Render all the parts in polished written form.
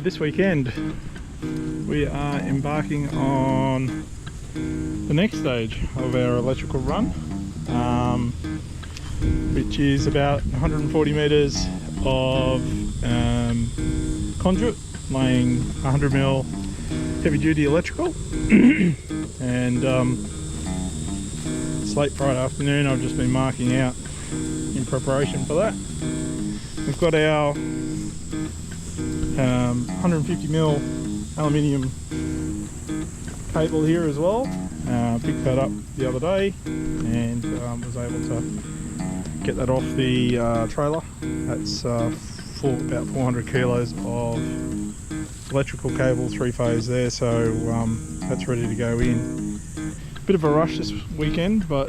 This weekend we are embarking on the next stage of our electrical run, which is about 140 metres of conduit, laying 100mm heavy duty electrical. And it's late Friday afternoon. I've just been marking out in preparation for that. We've got our 150mm aluminium cable here as well. Picked that up the other day and was able to get that off the trailer. That's about 400 kilos of electrical cable, 3-phase there, so that's ready to go in. Bit of a rush this weekend, but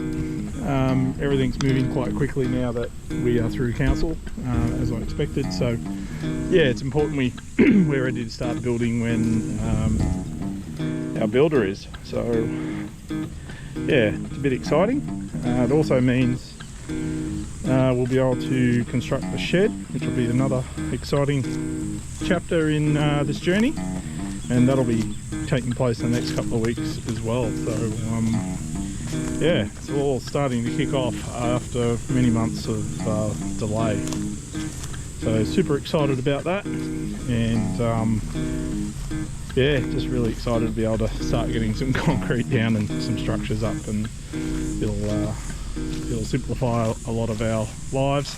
everything's moving quite quickly now that we are through council, as I expected. So yeah, it's important we're ready to start building when our builder is. So yeah, it's a bit exciting. It also means we'll be able to construct the shed, which will be another exciting chapter in this journey, and that'll be taking place in the next couple of weeks as well. So yeah, it's all starting to kick off after many months of delay. So super excited about that, and yeah, just really excited to be able to start getting some concrete down and some structures up, and it'll simplify a lot of our lives.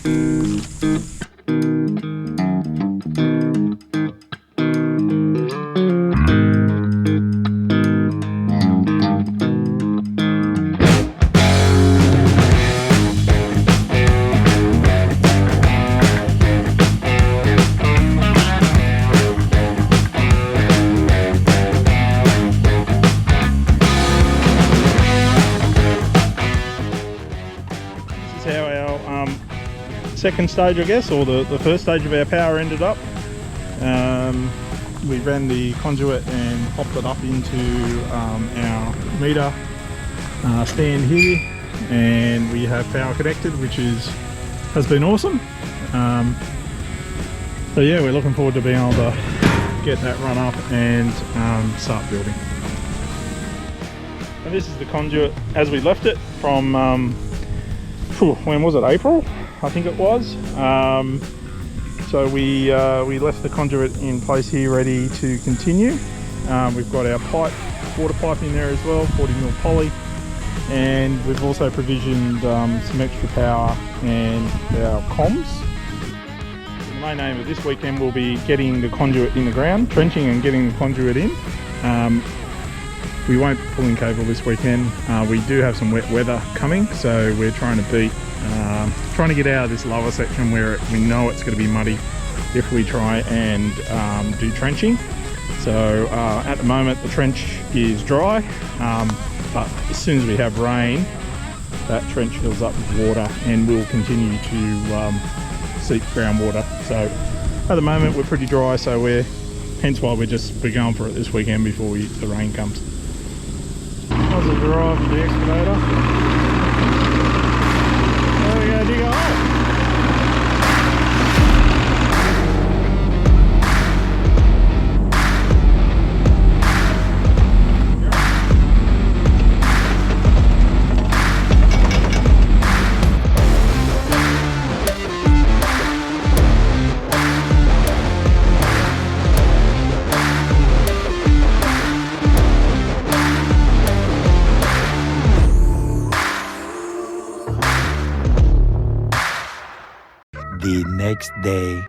Second stage, I guess, or the first stage of our power ended up. We ran the conduit and popped it up into our meter stand here, and we have power connected, which has been awesome. So yeah, we're looking forward to being able to get that run up and start building. And this is the conduit as we left it from when was it, April? I think it was. So we left the conduit in place here, ready to continue. We've got our water pipe in there as well, 40mm poly, and we've also provisioned some extra power and our comms. The main aim of this weekend will be getting the conduit in the ground, trenching and getting the conduit in. We won't be pulling cable this weekend. We do have some wet weather coming, so we're trying to get out of this lower section where we know it's going to be muddy if we try and do trenching. So at the moment the trench is dry, but as soon as we have rain, that trench fills up with water and will continue to seep groundwater. So at the moment we're pretty dry, so hence why we're going for it this weekend before the rain comes. How's the drive of the excavator? There we go, dig a hole. The next day.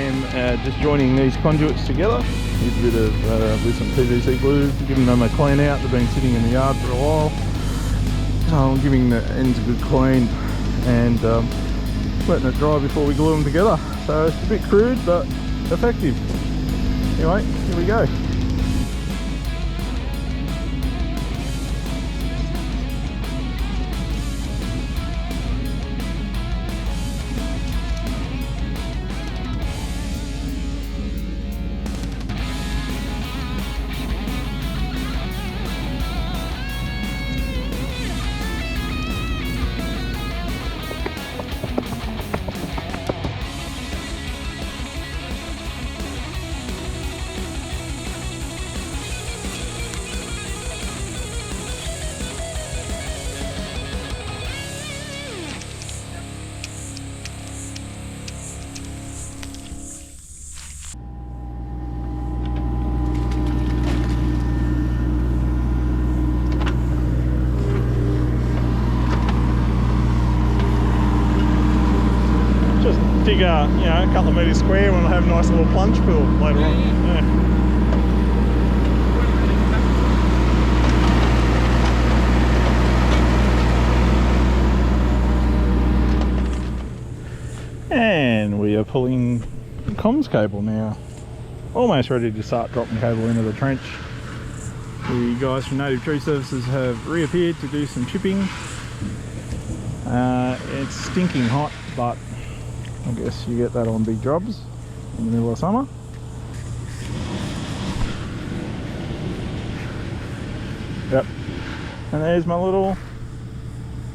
am just joining these conduits together. Use a bit of with some PVC glue, giving them a clean out. They've been sitting in the yard for a while, so I'm giving the ends a good clean and letting it dry before we glue them together. So it's a bit crude but effective. Anyway, here we go. Dig a, you know, a couple of metres square and we'll have a nice little plunge pool later on. Yeah. And we are pulling the comms cable now. Almost ready to start dropping cable into the trench. The guys from Native Tree Services have reappeared to do some chipping. It's stinking hot, but I guess you get that on big jobs in the middle of summer. Yep. And there's my little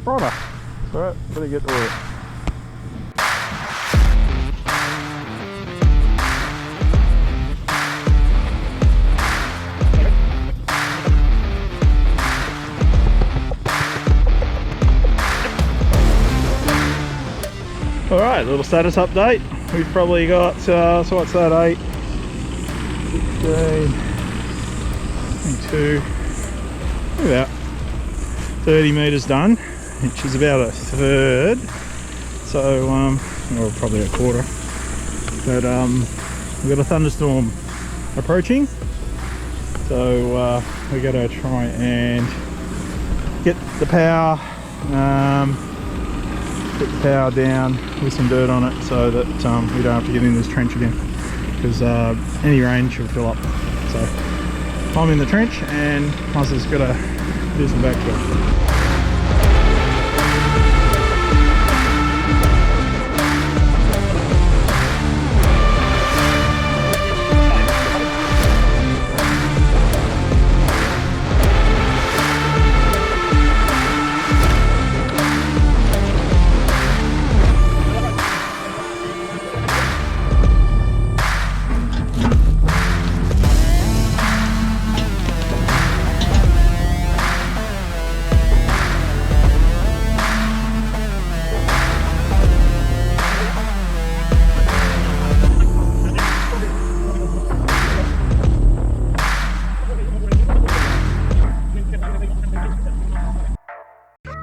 rotor. Alright, better get to work. Alright, little status update. We've probably got, so what's that, 8, 15, 22, about 30 metres done, which is about a third, so, or probably a quarter, but we've got a thunderstorm approaching, so we're going to try and get the power, put the power down with some dirt on it so that we don't have to get in this trench again, because any rain should fill up. So I'm in the trench and Muzzle's got to do some backfill.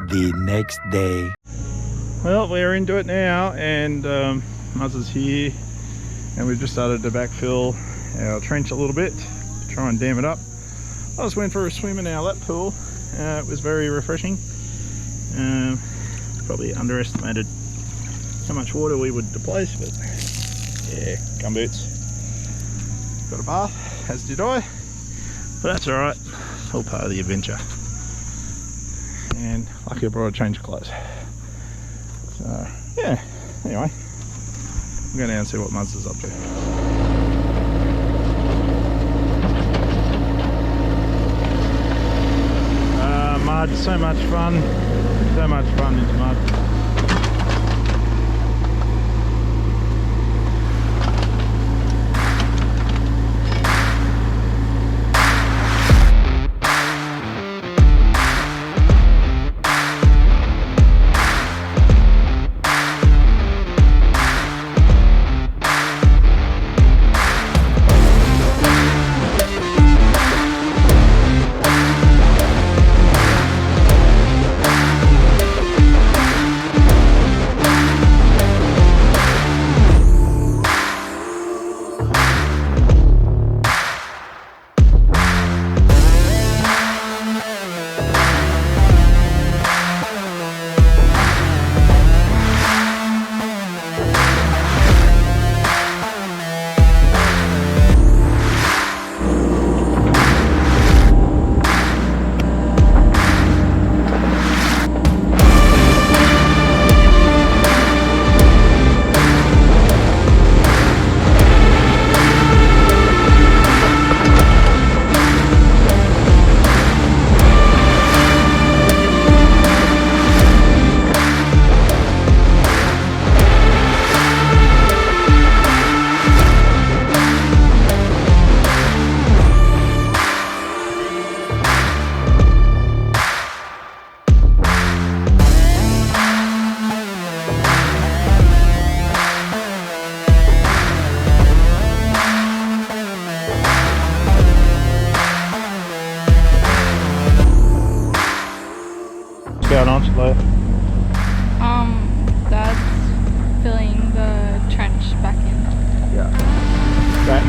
The next day. Well, we're into it now, and Muzz is here, and we've just started to backfill our trench a little bit to try and dam it up. I just went for a swim in our lap pool. It was very refreshing. Probably underestimated how much water we would displace, but yeah, gumboots. Got a bath, as did I, but that's alright, it's all part of the adventure. And lucky I brought a change of clothes. So yeah, anyway, I'm going down and see what Muzz is up to. Mud, so much fun into mud.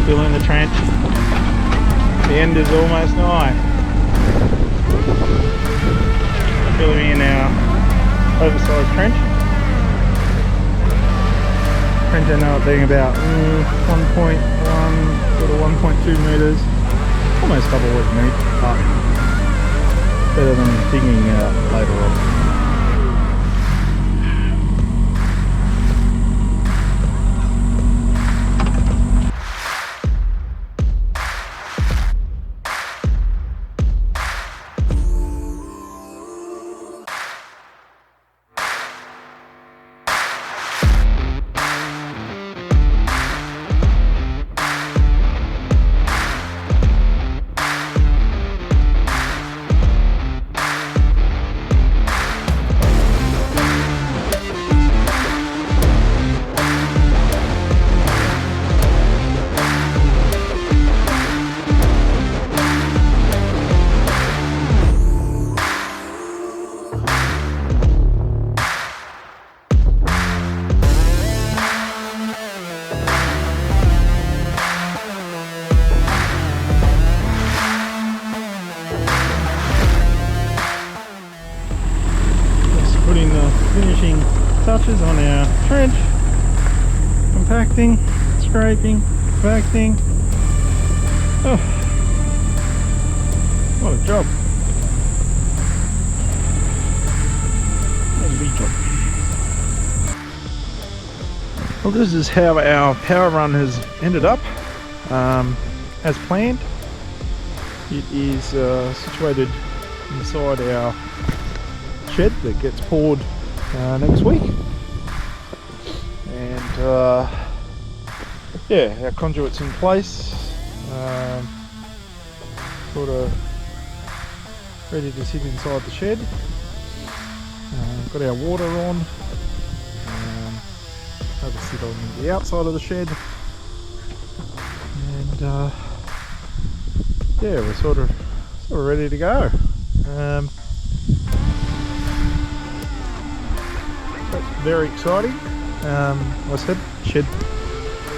Filling the trench. The end is almost nigh. Filling in our oversized trench. Trench I know it being about 1.1 sort of 1.2 metres. Almost double what you need, but better than digging out later on. Putting the finishing touches on our trench, compacting, scraping, compacting. Oh, what a job. What a big job. Well, this is how our power run has ended up, as planned. It is situated inside our shed that gets poured next week, and yeah, our conduit's in place, sort of ready to sit inside the shed. Got our water on, have to sit on the outside of the shed, and yeah, we're sort of ready to go. That's very exciting. Like I said, shed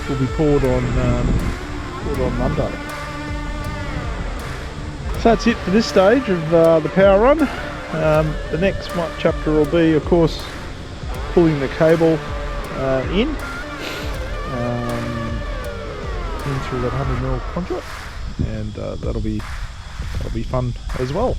will be poured on Monday. So that's it for this stage of the power run. The next chapter will be, of course, pulling the cable in through that 100mm conduit, and that'll be fun as well.